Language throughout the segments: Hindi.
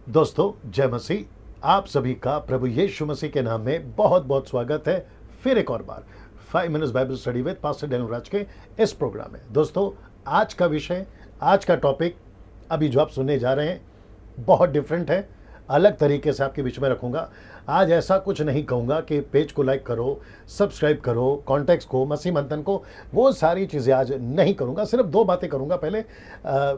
दोस्तों, जय मसीह। आप सभी का प्रभु यीशु मसीह के नाम में बहुत बहुत स्वागत है फिर एक और बार 5 minutes Bible study with pastor Daniel Raj के इस प्रोग्राम में। दोस्तों, आज का विषय, आज का टॉपिक अभी जो आप सुनने जा रहे हैं बहुत डिफरेंट है। अलग तरीके से आपके बीच में रखूंगा। आज ऐसा कुछ नहीं कहूँगा कि पेज को लाइक करो, सब्सक्राइब करो, कॉन्टेक्स्ट को, मसीह मंथन को, वो सारी चीज़ें आज नहीं करूँगा। सिर्फ दो बातें करूँगा पहले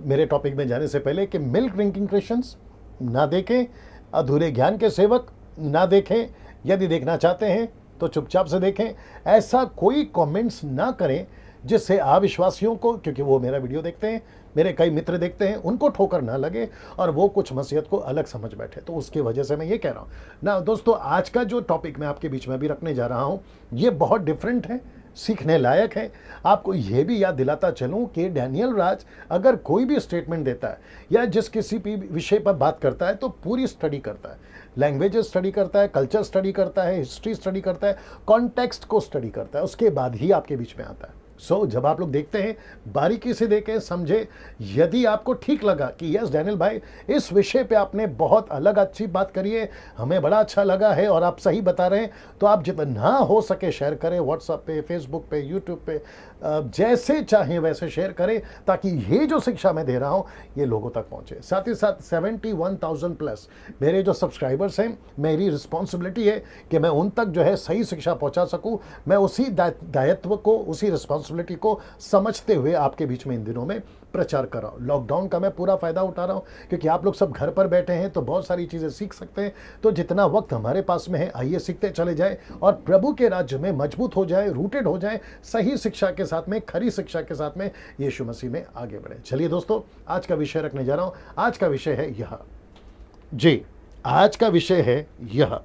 मेरे टॉपिक में जाने से पहले कि मिल्क ड्रिंकिंग क्रिश्चियंस ना देखें, अधूरे ज्ञान के सेवक ना देखें, यदि देखना चाहते हैं तो चुपचाप से देखें। ऐसा कोई कमेंट्स ना करें जिससे अविश्वासियों को, क्योंकि वो मेरा वीडियो देखते हैं, मेरे कई मित्र देखते हैं, उनको ठोकर ना लगे और वो कुछ मसीहत को अलग समझ बैठे। तो उसकी वजह से मैं ये कह रहा हूँ ना। दोस्तों, आज का जो टॉपिक मैं आपके बीच में अभी रखने जा रहा हूँ ये बहुत डिफरेंट है, सीखने लायक है। आपको यह भी याद दिलाता चलूं कि डैनियल राज अगर कोई भी स्टेटमेंट देता है या जिस किसी भी विषय पर बात करता है तो पूरी स्टडी करता है, लैंग्वेजेस स्टडी करता है, कल्चर स्टडी करता है, हिस्ट्री स्टडी करता है, कॉन्टेक्स्ट को स्टडी करता है, उसके बाद ही आपके बीच में आता है। जब आप लोग देखते हैं बारीकी से देखें, समझे। यदि आपको ठीक लगा कि यस डैनियल भाई इस विषय पे आपने बहुत अलग अच्छी बात करी है, हमें बड़ा अच्छा लगा है और आप सही बता रहे हैं, तो आप जितना हो सके शेयर करें, व्हाट्सएप पे, फेसबुक पे, यूट्यूब पे, जैसे चाहें वैसे शेयर करें, ताकि ये जो शिक्षा मैं दे रहा हूँ ये लोगों तक पहुँचे। साथ ही साथ 71,000 प्लस मेरे जो सब्सक्राइबर्स हैं, मेरी रिस्पॉन्सिबिलिटी है कि मैं उन तक जो है सही शिक्षा पहुँचा सकूँ। मैं उसी दायित्व को, उसी रिस्पॉन्सिबिलिटी को समझते हुए आपके बीच में इन दिनों में प्रचार कर रहा हूँ। लॉकडाउन का मैं पूरा फ़ायदा उठा रहा हूँ क्योंकि आप लोग सब घर पर बैठे हैं तो बहुत सारी चीज़ें सीख सकते हैं। तो जितना वक्त हमारे पास में है, आइए सीखते चले जाए और प्रभु के राज्य में मजबूत हो जाए, रूटेड हो जाए, सही शिक्षा के साथ में, खरी शिक्षा के साथ में यीशु मसीह में आगे बढ़े। चलिए दोस्तों, आज का विषय रखने जा रहा हूँ। आज का विषय है यह, जी, आज का विषय है यह,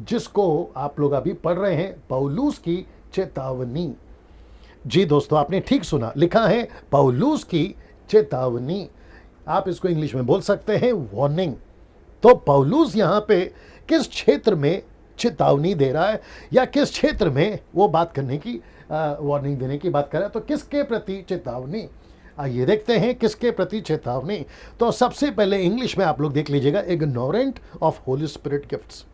जिसको आप लोग अभी पढ़ रहे हैं, पौलुस की चेतावनी। जी दोस्तों, आपने ठीक सुना, लिखा है पौलुस की चेतावनी। आप इसको इंग्लिश में बोल सकते हैं वार्निंग। तो पौलुस यहाँ पे किस क्षेत्र में चेतावनी दे रहा है या किस क्षेत्र में वो बात करने की, वार्निंग देने की बात कर रहा है, तो किसके प्रति चेतावनी? आइए देखते हैं किसके प्रति चेतावनी। तो सबसे पहले इंग्लिश में आप लोग देख लीजिएगा, ignorant of Holi spirit gifts.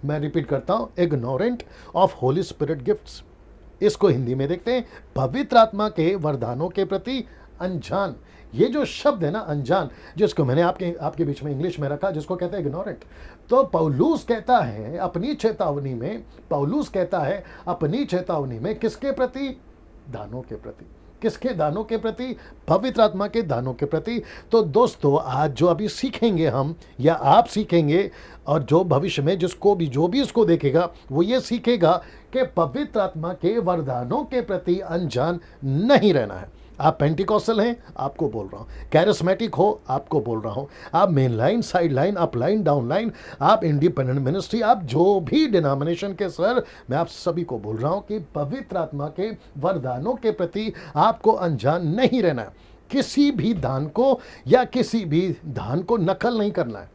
मैं रिपीट करता हूं, ignorant of Holi spirit gifts. इसको हिंदी में देखते हैं, पवित्र आत्मा के वरदानों के प्रति अनजान। ये जो शब्द है ना, अनजान, जिसको मैंने आपके बीच में इंग्लिश में रखा, जिसको कहते हैं इग्नोरेंट। तो पौलुस कहता है अपनी चेतावनी में, पौलुस कहता है अपनी चेतावनी में किसके प्रति? दानों के प्रति। किसके दानों के प्रति? पवित्र आत्मा के दानों के प्रति। तो दोस्तों, आज जो अभी सीखेंगे हम या आप सीखेंगे, और जो भविष्य में जिसको भी, जो भी इसको देखेगा, वो ये सीखेगा कि पवित्र आत्मा के वरदानों के प्रति अनजान नहीं रहना है। आप पेंटिकॉस्टल हैं, आपको बोल रहा हूँ, कैरिस्मेटिक हो, आपको बोल रहा हूँ, आप main line, side line, up line, down line, आप इंडिपेंडेंट मिनिस्ट्री, आप जो भी डिनोमिनेशन के सर, मैं आप सभी को बोल रहा हूँ कि पवित्र आत्मा के वरदानों के प्रति आपको अनजान नहीं रहना है। किसी भी दान को या किसी भी दान को नकल नहीं करना है।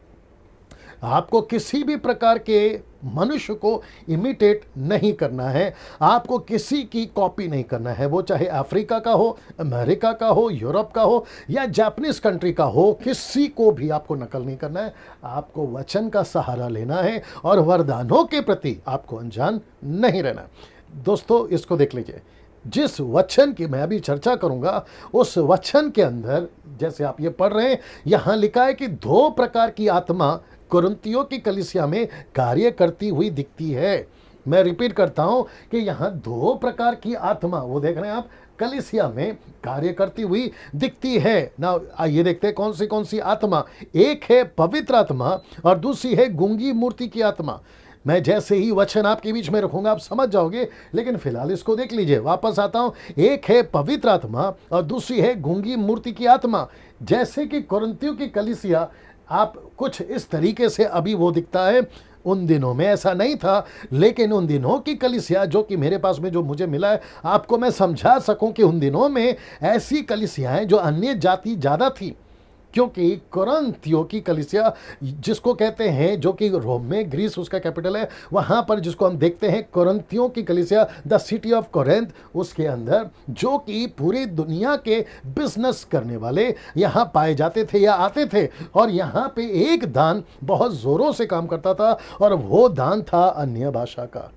आपको किसी भी प्रकार के मनुष्य को इमिटेट नहीं करना है। आपको किसी की कॉपी नहीं करना है, वो चाहे अफ्रीका का हो, अमेरिका का हो, यूरोप का हो या जापानीज कंट्री का हो, किसी को भी आपको नकल नहीं करना है। आपको वचन का सहारा लेना है और वरदानों के प्रति आपको अनजान नहीं रहना। दोस्तों, इसको देख लीजिए, जिस वचन की मैं अभी चर्चा करूंगा, उस वचन के अंदर जैसे आप ये पढ़ रहे हैं, यहां लिखा है कि 2 प्रकार की आत्मा कुरिन्थियों की कलीसिया में कार्य करती हुई दिखती है। मैं रिपीट करता हूं कि यहां 2 प्रकार की आत्मा, वो देख रहे हैं आप, कलीसिया में कार्य करती हुई दिखती है ना। आइए देखते हैं कौन सी आत्मा। एक है पवित्र आत्मा और दूसरी है गूंगी मूर्ति की आत्मा। मैं जैसे ही वचन आपके बीच में रखूंगा आप समझ जाओगे, लेकिन फिलहाल इसको देख लीजिए। वापस आता हूं, एक है पवित्र आत्मा और दूसरी है गूंगी मूर्ति की आत्मा। जैसे कि कुरिन्थियों की कलीसिया, आप कुछ इस तरीके से अभी वो दिखता है, उन दिनों में ऐसा नहीं था। लेकिन उन दिनों की कलीसिया, जो कि मेरे पास में जो मुझे मिला है, आपको मैं समझा सकूं कि उन दिनों में ऐसी कलीसियाएं जो अन्य जाति ज़्यादा थी, क्योंकि कोरिन्थियों की कलीसिया, जिसको कहते हैं, जो कि रोम में, ग्रीस उसका कैपिटल है, वहां पर जिसको हम देखते हैं कोरिन्थियों की कलीसिया, द सिटी ऑफ कोरिन्थ, उसके अंदर जो कि पूरी दुनिया के बिजनेस करने वाले यहां पाए जाते थे या आते थे। और यहां पे एक दान बहुत जोरों से काम करता था, और वो दान था अन्य भाषा का।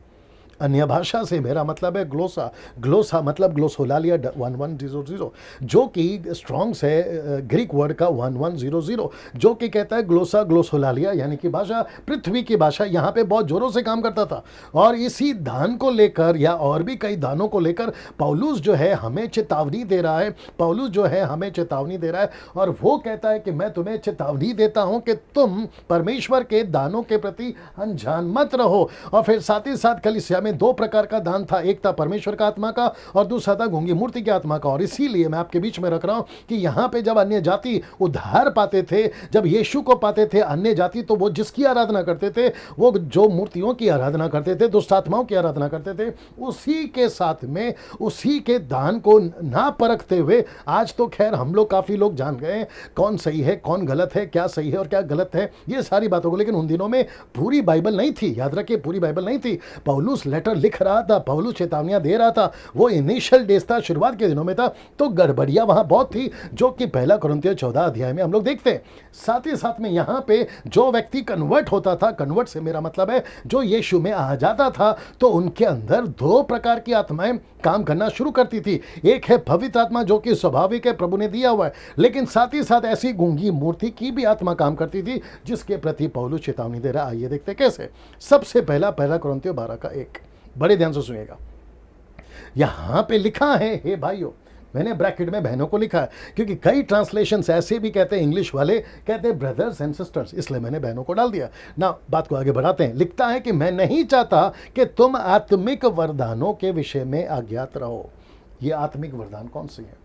अन्य भाषा से मेरा मतलब है ग्लोसा। ग्लोसा मतलब ग्लोसोलालिया 1100, जो कि स्ट्रॉन्ग्स है ग्रीक वर्ड का 1100, जो कि कहता है ग्लोसा ग्लोसोलालिया, यानी कि भाषा, पृथ्वी की भाषा, यहाँ पे बहुत जोरों से काम करता था। और इसी दान को लेकर या और भी कई दानों को लेकर पौलुस जो है हमें चेतावनी दे रहा है। पौलुस जो है हमें चेतावनी दे रहा है, और वो कहता है कि मैं तुम्हें चेतावनी देता हूं कि तुम परमेश्वर के दानों के प्रति अनजान मत रहो। और फिर साथ ही साथ कलीसिया में दो प्रकार का दान था, एक था परमेश्वर का आत्मा का और दूसरा था गूंगी मूर्ति की आत्मा का। और इसीलिए मैं आपके बीच में रख रहा हूं कि यहां पे जब अन्य जाति उद्धार पाते थे, जब यीशु को पाते थे अन्य जाति, तो वो जिसकी आराधना करते थे, वो जो मूर्तियों की आराधना करते थे, दुष्ट आत्माओं की आराधना करते थे, उसी के साथ में उसी के दान को ना परखते हुए, आज तो खैर हम लोग काफी लोग जान गए कौन सही है कौन गलत है, क्या सही है और क्या गलत है, ये सारी बातों को। लेकिन उन दिनों में पूरी बाइबल नहीं थी, याद रखिए, पूरी बाइबल नहीं थी। पौलुस लेटर लिख रहा था, पौलुस चेतावनियां दे रहा था, वो इनिशियल डेज था, शुरुआत के दिनों में था, तो गड़बड़ियां वहां बहुत थी, जो कि पहला कुरिन्थियों 14 अध्याय में हम लोग देखते हैं। साथ ही साथ में यहां पे जो व्यक्ति कन्वर्ट होता था, कन्वर्ट से मेरा मतलब है जो यीशु में आ जाता था, तो उनके अंदर दो प्रकार की आत्माएं काम करना शुरू करती थी। एक है पवित्र आत्मा, जो कि स्वाभाविक है, प्रभु ने दिया हुआ है, लेकिन साथ ही साथ ऐसी गूंगी मूर्ति की भी आत्मा काम करती थी, जिसके प्रति पौलुस चेतावनी दे रहा है। आइए देखते कैसे। सबसे पहला कुरिन्थियों 12 का 1, बड़े ध्यान से सुनिएगा। यहां पे लिखा है, हे भाइयों, मैंने ब्रैकेट में बहनों को लिखा है, क्योंकि कई ट्रांसलेशंस ऐसे भी कहते हैं, इंग्लिश वाले कहते हैं ब्रदर्स एंड सिस्टर्स, इसलिए मैंने बहनों को डाल दिया ना। बात को आगे बढ़ाते हैं। लिखता है कि मैं नहीं चाहता कि तुम आत्मिक वरदानों के विषय में अज्ञात रहो। ये आत्मिक वरदान कौन सी है,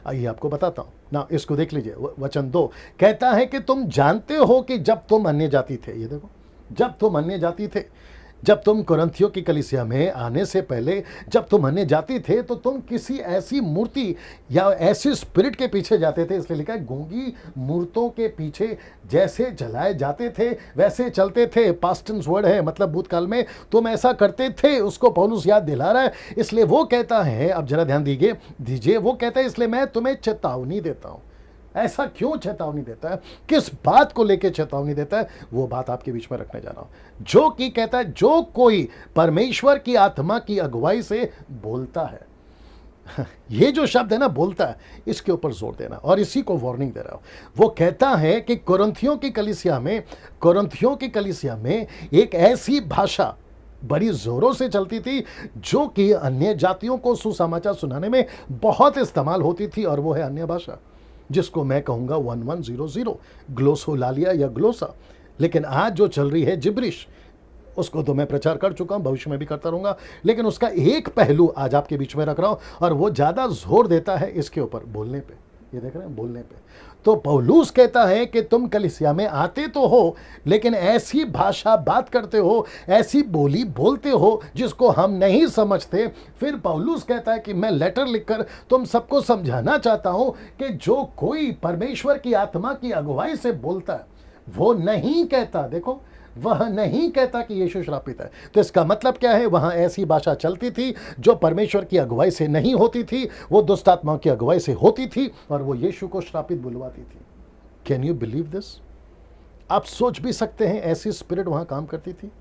आइए आपको बताता हूं ना। इसको देख लीजिए, वचन 2 कहता है कि तुम जानते हो कि जब तुम अन्य जाति थे, ये देखो, जब तुम अन्य जाति थे, जब तुम कोरिन्थियों की कलीसिया में आने से पहले जब तुम अन्य जाति थे, तो तुम किसी ऐसी मूर्ति या ऐसी स्पिरिट के पीछे जाते थे। इसलिए लिखा है गूंगी मूर्तों के पीछे जैसे चलाए जाते थे वैसे चलते थे। पास्ट टेंस वर्ड है, मतलब भूतकाल में तुम ऐसा करते थे, उसको पौलुस याद दिला रहा है। इसलिए वो कहता है, अब जरा ध्यान दीजिए, वो कहता है इसलिए मैं तुम्हें चेतावनी देता हूं। ऐसा क्यों चेतावनी देता है, किस बात को लेकर चेतावनी देता है, वो बात आपके बीच में रखने जा रहा हूं। जो कि कहता है जो कोई परमेश्वर की आत्मा की अगुवाई से बोलता है, ये जो शब्द है ना, बोलता है, इसके ऊपर जोर देना, और इसी को वार्निंग दे रहा हूं। वो कहता है कि कोरिन्थियों की कलीसिया में एक ऐसी भाषा बड़ी जोरों से चलती थी, जो कि अन्य जातियों को सुसमाचार सुनाने में बहुत इस्तेमाल होती थी, और वो है अन्य भाषा, जिसको मैं कहूंगा 1100 ग्लोसोलालिया या ग्लोसा। लेकिन आज जो चल रही है जिब्रिश, उसको तो मैं प्रचार कर चुका हूं, भविष्य में भी करता रहूंगा, लेकिन उसका एक पहलू आज आपके बीच में रख रहा हूं, और वो ज्यादा जोर देता है इसके ऊपर, बोलने पे। ये देख रहे हैं, बोलने पे। तो पौलुस कहता है कि तुम कलीसिया में आते तो हो, लेकिन ऐसी भाषा बात करते हो, ऐसी बोली बोलते हो जिसको हम नहीं समझते। फिर पौलुस कहता है कि मैं लेटर लिखकर तुम सबको समझाना चाहता हूं कि जो कोई परमेश्वर की आत्मा की अगुवाई से बोलता है, वो नहीं कहता, देखो, वह नहीं कहता कि यीशु श्रापित है। तो इसका मतलब क्या है, वहां ऐसी भाषा चलती थी जो परमेश्वर की अगुवाई से नहीं होती थी, वो दुष्ट आत्माओं की अगुवाई से होती थी, और वो यीशु को श्रापित बुलवाती थी। Can you believe this? आप सोच भी सकते हैं, ऐसी स्पिरिट वहां काम करती थी,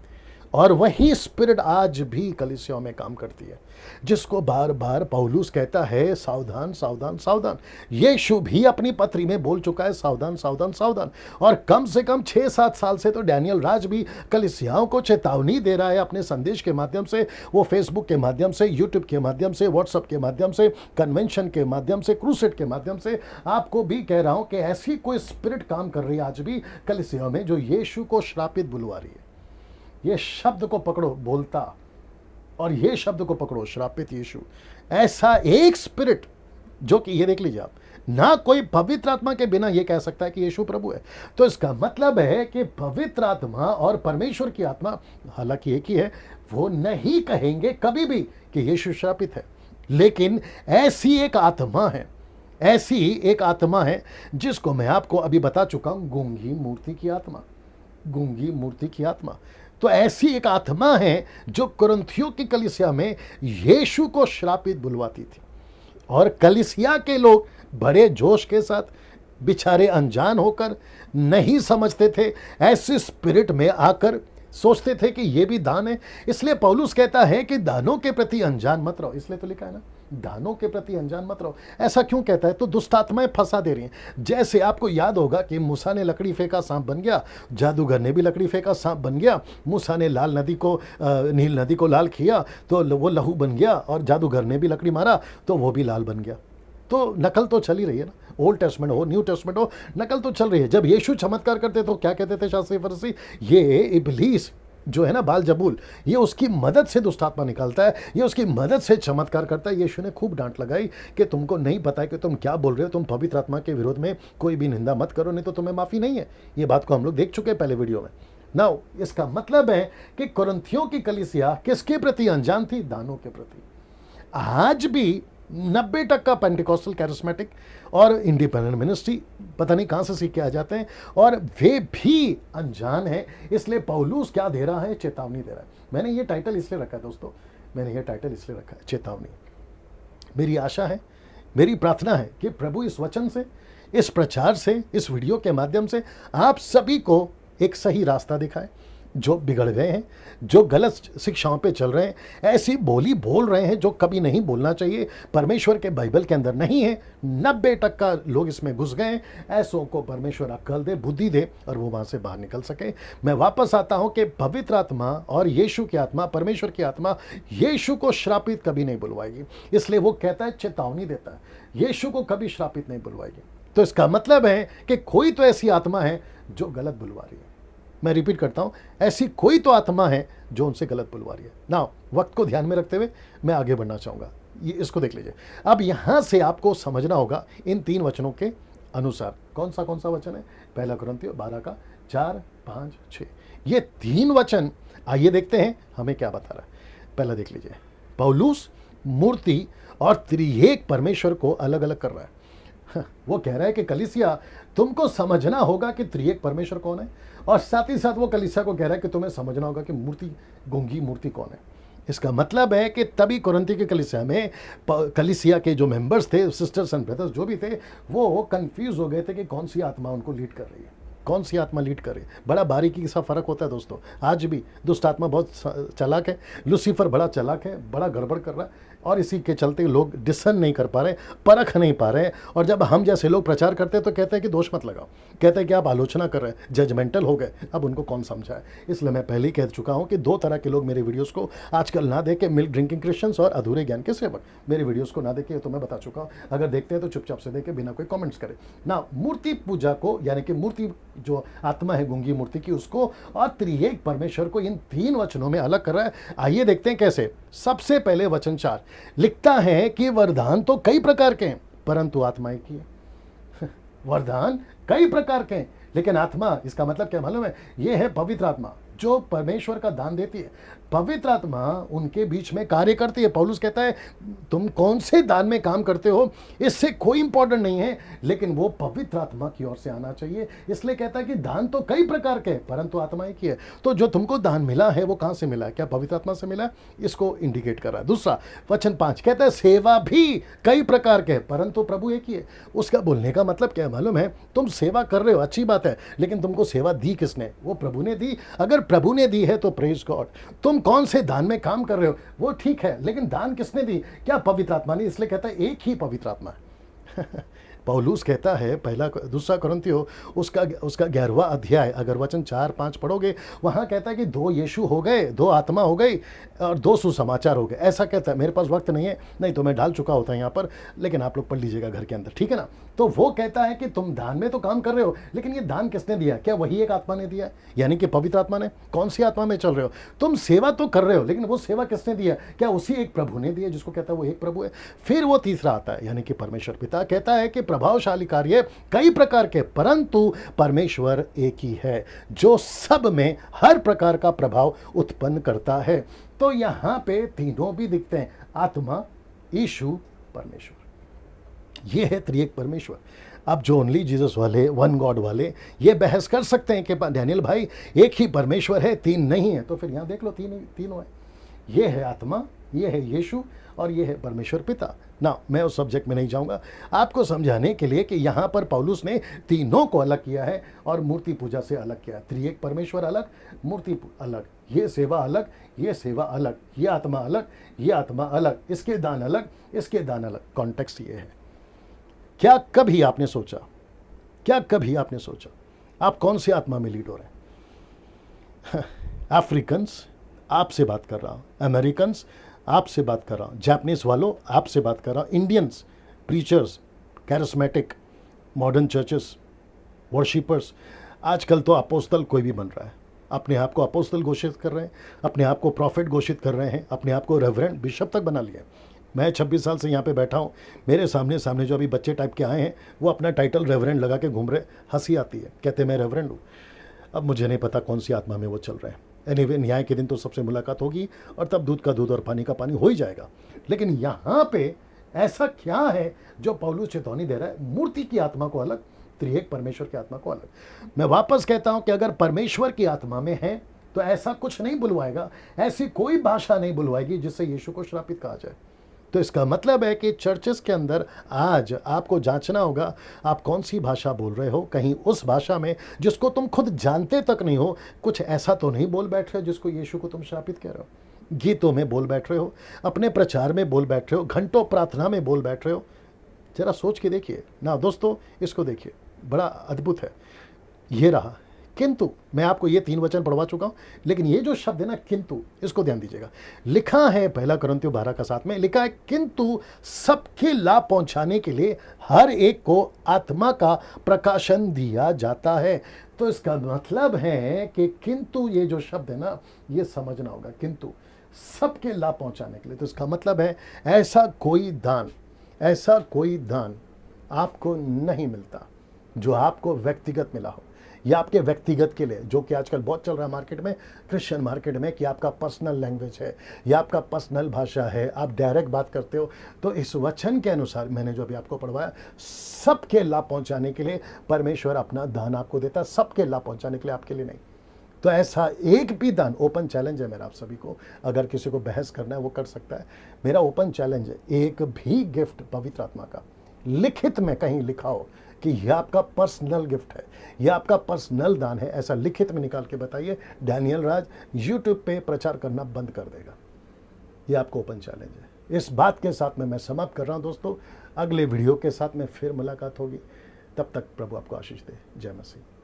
और वही स्पिरिट आज भी कलीसियाओं में काम करती है, जिसको बार बार पौलुस कहता है सावधान सावधान सावधान। यीशु भी अपनी पत्री में बोल चुका है सावधान सावधान सावधान। और कम से कम 6-7 साल से तो डैनियल राज भी कलीसियाओं को चेतावनी दे रहा है, अपने संदेश के माध्यम से, वो फेसबुक के माध्यम से, यूट्यूब के माध्यम से, व्हाट्सएप के माध्यम से, कन्वेंशन के माध्यम से, क्रूसेड के माध्यम से। आपको भी कह रहा हूं कि ऐसी कोई स्पिरिट काम कर रही है आज भी कलीसियाओं में, जो यीशु को श्रापित बुलवा रही है। ये शब्द को पकड़ो, बोलता, और ये शब्द को पकड़ो, श्रापित यीशु। ऐसा एक स्पिरिट, जो कि ये देख लीजिए आप, ना कोई पवित्र आत्मा के बिना ये कह सकता है कि यीशु प्रभु है। तो इसका मतलब है कि पवित्र आत्मा और परमेश्वर की आत्मा हालांकि एक ही है, वो नहीं कहेंगे कभी भी कि यीशु श्रापित है। लेकिन ऐसी एक आत्मा है ऐसी एक आत्मा है जिसको मैं आपको अभी बता चुका हूं, गूंगी मूर्ति की आत्मा, गूंगी मूर्ति की आत्मा। तो ऐसी एक आत्मा है जो कुरिन्थियों की कलीसिया में यीशु को श्रापित बुलवाती थी, और कलीसिया के लोग बड़े जोश के साथ, बेचारे अनजान होकर, नहीं समझते थे, ऐसे स्पिरिट में आकर सोचते थे कि ये भी दान है। इसलिए पौलुस कहता है कि दानों के प्रति अनजान मत रहो, इसलिए तो लिखा है ना, दानों के प्रति अनजान मत रहो। ऐसा क्यों कहता है? तो दुष्ट आत्माएं फंसा दे रही हैं। जैसे आपको याद होगा कि मूसा ने लकड़ी फेंका, सांप बन गया, जादूगर ने भी लकड़ी फेंका, सांप बन गया। मूसा ने लाल नदी को, नील नदी को लाल किया तो वो लहू बन गया, और जादूगर ने भी लकड़ी मारा तो वो भी लाल बन गया। तो नकल तो चल ही रही है ना, ओल्ड टेस्टमेंट हो, न्यू टेस्टमेंट हो, नकल तो चल रही है। जब यीशु चमत्कार करते तो क्या कहते थे शास्त्री फरीसी? ये इब्लीस जो है ना, बाल जबूल, ये उसकी मदद से दुष्ट आत्मा निकालता है, ये उसकी मदद से चमत्कार करता है। यीशु ने खूब डांट लगाई कि तुमको नहीं पता है कि तुम क्या बोल रहे हो, तुम पवित्र आत्मा के विरोध में कोई भी निंदा मत करो, नहीं तो तुम्हें माफी नहीं है। ये बात को हम लोग देख चुके हैं पहले वीडियो में। नाउ इसका मतलब है कि कुरिन्थियों की कलीसिया किसके प्रति अनजान थी? दानों के प्रति। आज भी 90% पेंटिकॉस्टल कैरिस्मेटिक और इंडिपेंडेंट मिनिस्ट्री पता नहीं कहां से सीख के आ जाते हैं, और वे भी अनजान है। इसलिए पौलुस क्या दे रहा है? चेतावनी दे रहा है। मैंने ये टाइटल इसलिए रखा है दोस्तों, मैंने ये टाइटल इसलिए रखा है, चेतावनी। मेरी आशा है, मेरी प्रार्थना है कि प्रभु इस वचन से, इस प्रचार से, इस वीडियो के माध्यम से आप सभी को एक सही रास्ता दिखाए। जो बिगड़ गए हैं, जो गलत शिक्षाओं पे चल रहे हैं, ऐसी बोली बोल रहे हैं जो कभी नहीं बोलना चाहिए, परमेश्वर के बाइबल के अंदर नहीं है, 90% लोग इसमें घुस गए हैं। ऐसों को परमेश्वर अक्ल दे, बुद्धि दे, और वो वहां से बाहर निकल सके। मैं वापस आता हूं कि पवित्र आत्मा और यीशु की आत्मा, परमेश्वर की आत्मा यीशु को श्रापित कभी नहीं बुलवाएगी। इसलिए वो कहता है, चेतावनी देता है, यीशु को कभी श्रापित नहीं बुलवाएगी। तो इसका मतलब है कि कोई तो ऐसी आत्मा है जो गलत बुलवा रही है। मैं रिपीट करता हूं, ऐसी कोई तो आत्मा है जो उनसे गलत बुलवा रही है ना। वक्त को ध्यान में रखते हुए मैं आगे बढ़ना चाहूंगा। ये इसको देख लीजिए। अब यहां से आपको समझना होगा इन 3 वचनों के अनुसार। कौन सा वचन है? पहला कुरिन्थियों 12 का 4, 5, 6। ये 3 वचन आइए देखते हैं हमें क्या बता रहा है। पहला देख लीजिए, पौलुस मूर्ति और त्रिएक परमेश्वर को अलग अलग कर रहा है। वो कह रहा है कि कलीसिया, तुमको समझना होगा कि त्रिएक परमेश्वर कौन है, और साथ ही साथ वो कलीसिया को कह रहा है कि तुम्हें समझना होगा कि मूर्ति, गूंगी मूर्ति कौन है। इसका मतलब है कि तभी कुरिन्थी की कलीसिया में कलीसिया के जो मेंबर्स थे, सिस्टर्स एंड ब्रदर्स जो भी थे, वो कंफ्यूज हो गए थे कि कौन सी आत्मा उनको लीड कर रही है, कौन सी आत्मा लीड करे। बड़ा बारीकी सा फर्क होता है दोस्तों। आज भी दुष्ट आत्मा बहुत चालाक है, लूसीफर बड़ा चालाक है, बड़ा गड़बड़ कर रहा है, और इसी के चलते लोग डिसन नहीं कर पा रहे, परख नहीं पा रहे। और जब हम जैसे लोग प्रचार करते हैं तो कहते हैं कि दोष मत लगाओ, कहते हैं कि आप आलोचना कर रहे हैं, जजमेंटल हो गए। अब उनको कौन समझाए? इसलिए मैं पहले ही कह चुका हूं कि 2 तरह के लोग मेरे वीडियोस को आजकल ना देखे, मिल्क ड्रिंकिंग क्रिश्चियंस और अधूरे ज्ञान के सेवक। मेरे वीडियोस को ना देखे तो मैं बता चुका हूं। अगर देखते हैं तो चुपचाप से देखे, बिना कोई कमेंट्स करे ना। मूर्ति पूजा को, यानी कि मूर्ति जो आत्मा है गूंगी मूर्ति की, उसको और त्रिएक परमेश्वर को इन 3 वचनों में अलग कर रहा है। आइए देखते हैं कैसे। सबसे पहले वचन 4 लिखता है कि वरदान तो कई प्रकार के हैं, परंतु आत्मा एक ही है। वरदान कई प्रकार के हैं, लेकिन आत्मा, इसका मतलब क्या मालूम है? यह है पवित्र आत्मा जो परमेश्वर का दान देती है। पवित्र आत्मा उनके बीच में कार्य करती है। पौलुस कहता है, तुम कौन से दान में काम करते हो इससे कोई इंपॉर्टेंट नहीं है, लेकिन वो पवित्र आत्मा की ओर से आना चाहिए। इसलिए कहता है कि दान तो कई प्रकार के हैं, परंतु आत्मा एक ही है। तो जो तुमको दान मिला है वो कहां से मिला है? क्या पवित्र आत्मा से मिला है? इसको इंडिकेट कर रहा है। दूसरा वचन 5 कहता है, सेवा भी कई प्रकार के हैं, परंतु प्रभु एक ही है। उसका बोलने का मतलब क्या मालूम है? तुम सेवा कर रहे हो, अच्छी बात है, लेकिन तुमको सेवा दी किसने? वो प्रभु ने दी। अगर प्रभु ने दी है तो प्रेज गॉड। तुम कौन से दान में काम कर रहे हो वो ठीक है, लेकिन दान किसने दी? क्या पवित्र आत्मा ने? इसलिए कहता है एक ही पवित्र आत्मा है। पौलुस कहता है दूसरा कुरिन्थियों उसका 11वां अध्याय, अगर वचन 4-5 पढ़ोगे, वहां कहता है कि 2 यीशु हो गए, 2 आत्मा हो गई, और 2 सुसमाचार हो गए। ऐसा कहता है। मेरे पास वक्त नहीं है, नहीं तो मैं डाल चुका होता है यहाँ पर, लेकिन आप लोग पढ़ लीजिएगा घर के अंदर, ठीक है ना। तो वो कहता है कि तुम दान में तो काम कर रहे हो, लेकिन ये दान किसने दिया? क्या वही एक आत्मा ने दिया? यानी कि पवित्र आत्मा ने। कौन सी आत्मा में चल रहे हो? तुम सेवा तो कर रहे हो, लेकिन वो सेवा किसने दिया? क्या उसी एक प्रभु ने दिया, जिसको कहता है वो एक प्रभु है। फिर वो तीसरा आता है, यानी कि परमेश्वर पिता कहता है कि प्रभावशाली कार्य कई प्रकार के, परंतु परमेश्वर एक ही है जो सब में हर प्रकार का प्रभाव उत्पन्न करता है। तो यहां पे तीनों भी दिखते हैं, आत्मा, यीशु, परमेश्वर। ये है त्रिएक परमेश्वर। अब जो ओनली जीसस वाले, वन गॉड वाले, ये बहस कर सकते हैं कि डैनियल भाई एक ही परमेश्वर है, तीन नहीं है। तो फिर यहाँ देख लो, तीनों है। ये है आत्मा, ये है यीशु, और ये है परमेश्वर पिता। ना मैं उस सब्जेक्ट में नहीं जाऊंगा, आपको समझाने के लिए कि यहाँ पर पौलुस ने तीनों को अलग किया है और मूर्ति पूजा से अलग किया है। त्रिएक परमेश्वर अलग, मूर्ति अलग, ये सेवा अलग, ये सेवा अलग, ये आत्मा अलग, ये आत्मा अलग, इसके दान अलग, इसके दान अलग। कॉन्टेक्स्ट ये है। क्या कभी आपने सोचा, क्या कभी आपने सोचा आप कौन सी आत्मा में लीड हो रहे हैं? अफ्रीकन्स, आपसे बात कर रहा हूँ, अमेरिकन्स, आपसे बात कर रहा हूँ, जापानीज वालों, आपसे बात कर रहा हूँ, Indians, preachers, charismatic, modern churches, worshippers. आजकल तो अपोस्तल कोई भी बन रहा है, अपने आप को अपोस्तल घोषित कर रहे हैं, अपने आप को प्रॉफिट घोषित कर रहे हैं, अपने आप को रेवरेंड, बिशप तक बना लिया। मैं 26 साल से यहाँ पे बैठा हूँ, मेरे सामने जो अभी बच्चे टाइप के आए हैं, वो अपना टाइटल रेवरेंड लगा के घूम रहे, हंसी आती है, कहते मैं रेवरेंड हूँ। अब मुझे नहीं पता कौन सी आत्मा में वो चल रहे हैं। एनीवे, न्याय के दिन तो सबसे मुलाकात होगी और तब दूध का दूध और पानी का पानी हो ही जाएगा। लेकिन यहाँ पे ऐसा क्या है जो पौलुस चेतावनी दे रहा है? मूर्ति की आत्मा को अलग, त्रिएक परमेश्वर की आत्मा को अलग। मैं वापस कहता हूं कि अगर परमेश्वर की आत्मा में है तो ऐसा कुछ नहीं बुलवाएगा, ऐसी कोई भाषा नहीं बुलवाएगी जिससे यीशु को श्रापित कहा जाए। तो इसका मतलब है कि चर्चेस के अंदर आज आपको जांचना होगा आप कौन सी भाषा बोल रहे हो। कहीं उस भाषा में जिसको तुम खुद जानते तक नहीं हो, कुछ ऐसा तो नहीं बोल बैठ रहे हो जिसको यीशु को तुम श्रापित कह रहे हो। गीतों में बोल बैठ रहे हो, अपने प्रचार में बोल बैठ रहे हो, घंटों प्रार्थना में बोल बैठ रहे हो। जरा सोच के देखिए ना दोस्तों, इसको देखिए, बड़ा अद्भुत है। ये रहा किंतु, मैं आपको ये 3 वचन पढ़वा चुका हूं, लेकिन ये जो शब्द है ना किंतु, इसको ध्यान दीजिएगा। लिखा है 1 कुरिन्थियों 12:7 में लिखा है, किंतु सबके लाभ पहुंचाने के लिए हर एक को आत्मा का प्रकाशन दिया जाता है। तो इसका मतलब है कि किंतु, ये जो शब्द है ना, ये समझना होगा, किंतु सबके लाभ पहुंचाने के लिए। तो इसका मतलब है ऐसा कोई दान आपको नहीं मिलता जो आपको व्यक्तिगत मिला हो, या आपके व्यक्तिगत के लिए, जो कि आजकल बहुत चल रहा है मार्केट में, क्रिश्चियन मार्केट में, कि आपका पर्सनल लैंग्वेज है या आपका पर्सनल भाषा है, आप डायरेक्ट बात करते हो। तो इस वचन के अनुसार मैंने जो अभी आपको पढ़वाया, सबके लाभ पहुंचाने के लिए परमेश्वर अपना दान आपको देता है, सबके लाभ पहुंचाने के लिए, आपके लिए नहीं। तो ऐसा एक भी दान, ओपन चैलेंज है मेरा आप सभी को, अगर किसी को बहस करना है वो कर सकता है। मेरा ओपन चैलेंज है, एक भी गिफ्ट पवित्र आत्मा का लिखित में कहीं लिखा हो कि यह आपका पर्सनल गिफ्ट है, यह आपका पर्सनल दान है, ऐसा लिखित में निकाल के बताइए। डैनियल राज यूट्यूब पे प्रचार करना बंद कर देगा। ये आपको ओपन चैलेंज है। इस बात के साथ में मैं समाप्त कर रहा हूं दोस्तों। अगले वीडियो के साथ में फिर मुलाकात होगी, तब तक प्रभु आपको आशीष दे। जय मसीह।